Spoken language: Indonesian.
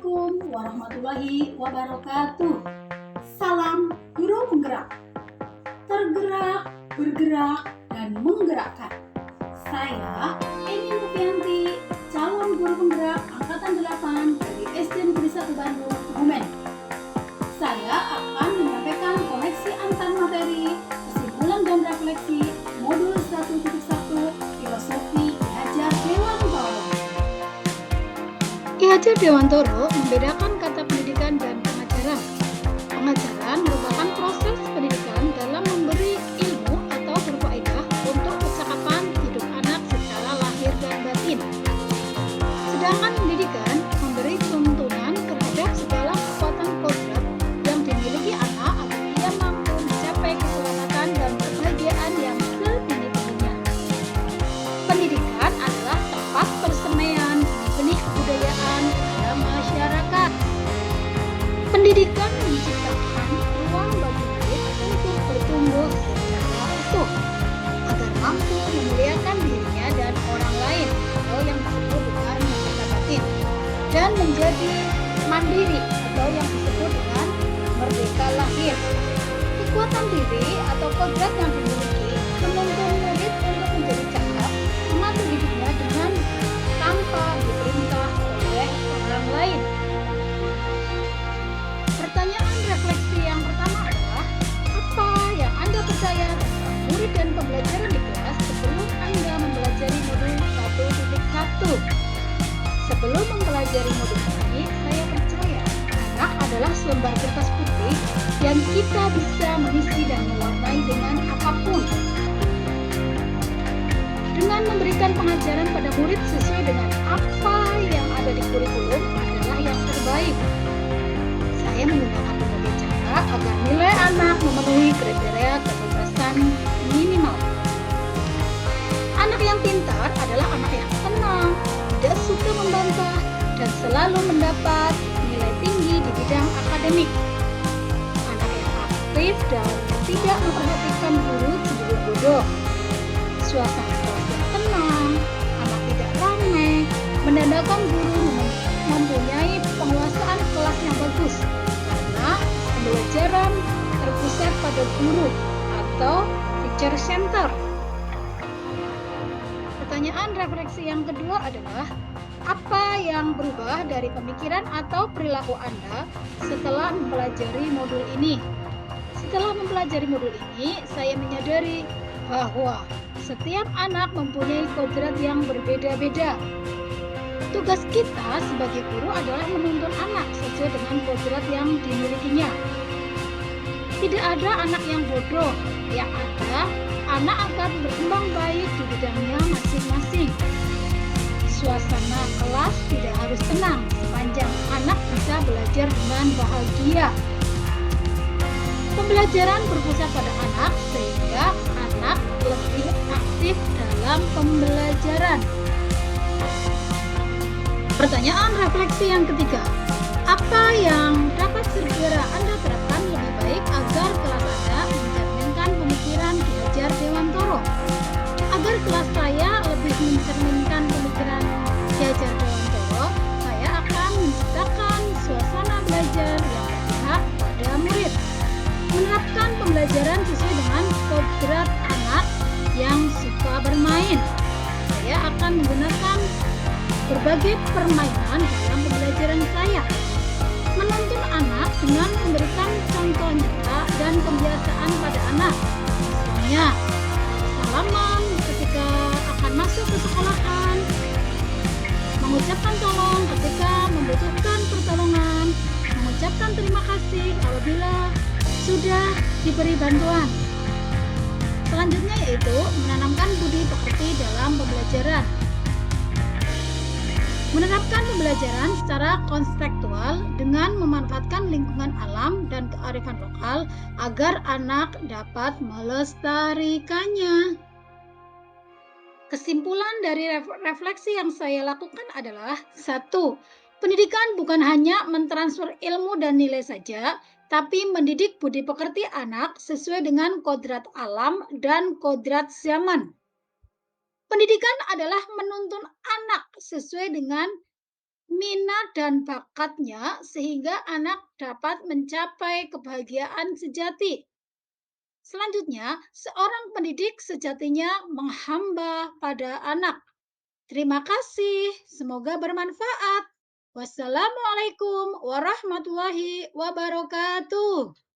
Assalamualaikum warahmatullahi wabarakatuh. Salam guru penggerak. Tergerak, bergerak, dan menggerakkan. Saya Eni Mufianti, calon guru penggerak angkatan 8 dari SD Negeri 1 Bandung, Kebumen. Saya akan menyampaikan koneksi antar materi, kesimpulan dan refleksi modul 1.1 filosofi Ki Hajar Dewantoro. Ki Hajar Dewantoro membedakan kata pendidikan dan pengajaran. Pengajaran merupakan proses pendidikan dalam memberi ilmu atau berfaedah untuk kecakapan hidup anak secara lahir dan batin. Sedangkan pendidikan memberi tuntunan terhadap segala kekuatan kodrat yang dimiliki anak agar ia mampu mencapai keselamatan dan kebahagiaan yang setinggi-tingginya. Pendidikan adalah tempat persemaian benih kebudayaan dalam masyarakat. Pendidikan menciptakan ruang bagi murid untuk bertumbuh secara utuh agar mampu memuliakan dirinya dan orang lain atau yang disebut dengan merdeka batin, dan menjadi mandiri atau yang disebut dengan merdeka lahir. Kekuatan diri atau kodrat yang dimiliki menuntun murid untuk menjadi cakap mengatur hidupnya dengan tanpa diperintah oleh orang lain. Pertanyaan refleksi yang pertama adalah, apa yang Anda percaya tentang murid dan pembelajaran di kelas sebelum Anda mempelajari modul 1.1? Sebelum mempelajari modul ini, saya percaya anak adalah selembar kertas putih yang kita bisa mengisi dan mewarnai dengan apapun. Dengan memberikan pengajaran pada murid sesuai dengan apa yang ada di kurikulum adalah yang terbaik. Saya menggunakan berbagai cara agar nilai anak memenuhi kriteria kecerdasan minimal. Anak yang pintar adalah anak yang tenang, tidak suka membantah, dan selalu mendapat nilai tinggi di bidang akademik. Anak yang aktif dan tidak memperhatikan guru cenderung bodoh. Suasana kelas yang tenang, anak tidak ramai, menandakan guru mempunyai penguasaan kelas yang bagus karena pembelajaran terpusat pada guru atau teacher center. Pertanyaan refleksi yang kedua adalah, apa yang berubah dari pemikiran atau perilaku Anda setelah mempelajari modul ini? Setelah mempelajari modul ini, saya menyadari bahwa setiap anak mempunyai kodrat yang berbeda-beda. Tugas kita sebagai guru adalah menuntun anak sesuai dengan kodrat yang dimilikinya. Tidak ada anak yang bodoh, yang ada anak akan berkembang baik di bidangnya masing-masing. Suasana kelas tidak harus tenang sepanjang anak bisa belajar dengan bahagia. Pembelajaran berpusat pada anak sehingga anak lebih aktif dalam pembelajaran. Pertanyaan refleksi yang ketiga, apa yang dapat segera Anda terapkan lebih baik agar kelas Anda mencerminkan pemikiran Ki Hajar Dewantoro? Agar kelas saya lebih mencerminkan pemikiran Ki Hajar Dewantoro, saya akan menciptakan suasana belajar yang berpihak pada murid, menerapkan pembelajaran sesuai dengan kodrat anak yang suka bermain. Saya akan menggunakan berbagai permainan dalam pembelajaran saya, menuntun anak dengan memberikan contoh nyata dan kebiasaan pada anak. Misalnya, salaman ketika akan masuk ke sekolahan, mengucapkan tolong ketika membutuhkan pertolongan, mengucapkan terima kasih apabila sudah diberi bantuan. Selanjutnya yaitu menanamkan budi pekerti dalam pembelajaran. Menerapkan pembelajaran secara konstekstual dengan memanfaatkan lingkungan alam dan kearifan lokal agar anak dapat melestarikannya. Kesimpulan dari refleksi yang saya lakukan adalah, 1. Pendidikan bukan hanya mentransfer ilmu dan nilai saja, tapi mendidik budi pekerti anak sesuai dengan kodrat alam dan kodrat zaman. Pendidikan adalah menuntun anak sesuai dengan minat dan bakatnya sehingga anak dapat mencapai kebahagiaan sejati. Selanjutnya, seorang pendidik sejatinya menghamba pada anak. Terima kasih, semoga bermanfaat. Wassalamualaikum warahmatullahi wabarakatuh.